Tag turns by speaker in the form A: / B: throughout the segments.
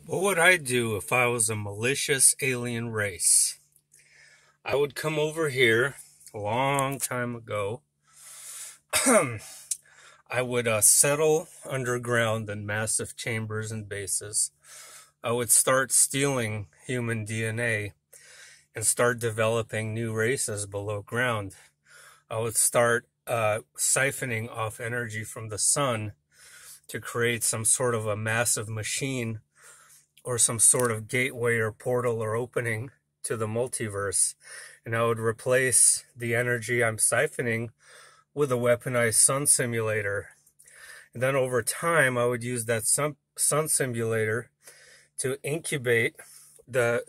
A: What would I do if I was a malicious alien race? I would come over here a long time ago. I would settle underground in massive chambers and bases. I would start stealing human DNA and start developing new races below ground. I would start siphoning off energy from the sun to create some sort of a massive machine or some sort of gateway or portal or opening to the multiverse. And I would replace the energy I'm siphoning with a weaponized sun simulator. And then over time, I would use that sun simulator to incubate the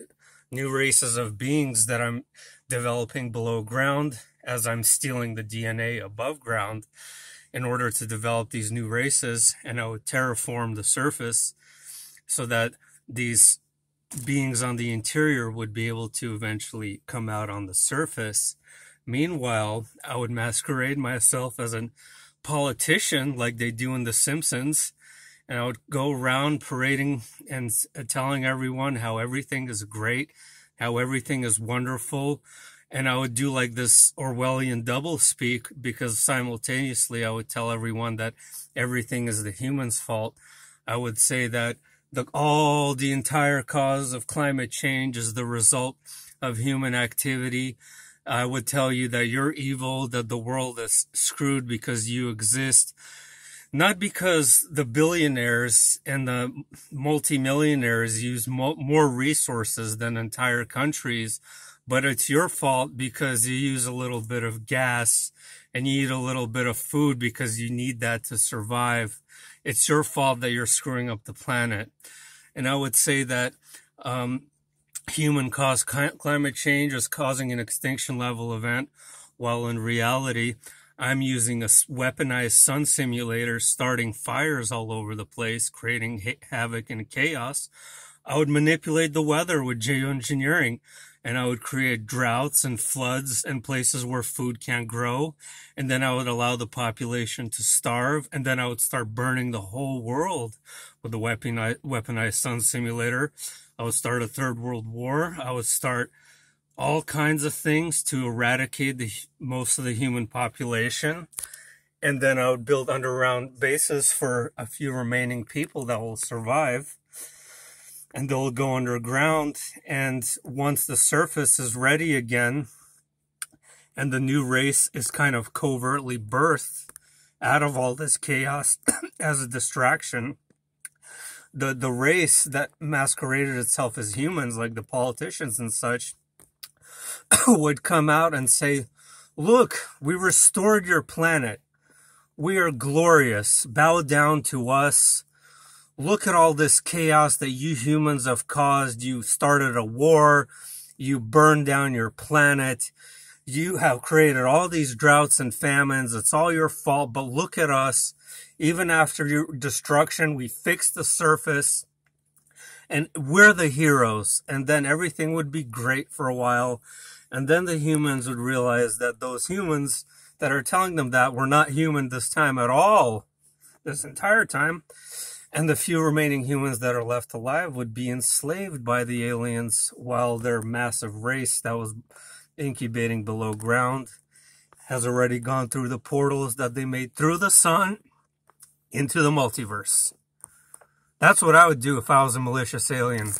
A: new races of beings that I'm developing below ground as I'm stealing the DNA above ground in order to develop these new races. And I would terraform the surface so that these beings on the interior would be able to eventually come out on the surface. Meanwhile, I would masquerade myself as a politician like they do in The Simpsons, and I would go around parading and telling everyone how everything is great, how everything is wonderful, and I would do like this Orwellian doublespeak because simultaneously I would tell everyone that everything is the humans' fault. I would say that the entire cause of climate change is the result of human activity. I would tell you that you're evil, that the world is screwed because you exist. Not because the billionaires and the multimillionaires use more resources than entire countries, but it's your fault because you use a little bit of gas and you eat a little bit of food because you need that to survive. It's your fault that you're screwing up the planet. And I would say that human-caused climate change is causing an extinction level event, while in reality, I'm using a weaponized sun simulator, starting fires all over the place, creating havoc and chaos. I would manipulate the weather with geoengineering, and I would create droughts and floods and places where food can't grow. And then I would allow the population to starve. And then I would start burning the whole world with the weaponized sun simulator. I would start a third world war. I would start all kinds of things to eradicate most of the human population. And then I would build underground bases for a few remaining people that will survive. And they'll go underground, and once the surface is ready again, and the new race is kind of covertly birthed out of all this chaos as a distraction, the race that masqueraded itself as humans, like the politicians and such, would come out and say, "Look, we restored your planet. We are glorious. Bow down to us. Look at all this chaos that you humans have caused. You started a war. You burned down your planet. You have created all these droughts and famines. It's all your fault. But look at us. Even after your destruction, we fixed the surface. And we're the heroes." And then everything would be great for a while. And then the humans would realize that those humans that are telling them that were not human this time at all, this entire time. And the few remaining humans that are left alive would be enslaved by the aliens while their massive race that was incubating below ground has already gone through the portals that they made through the sun into the multiverse. That's what I would do if I was a malicious alien.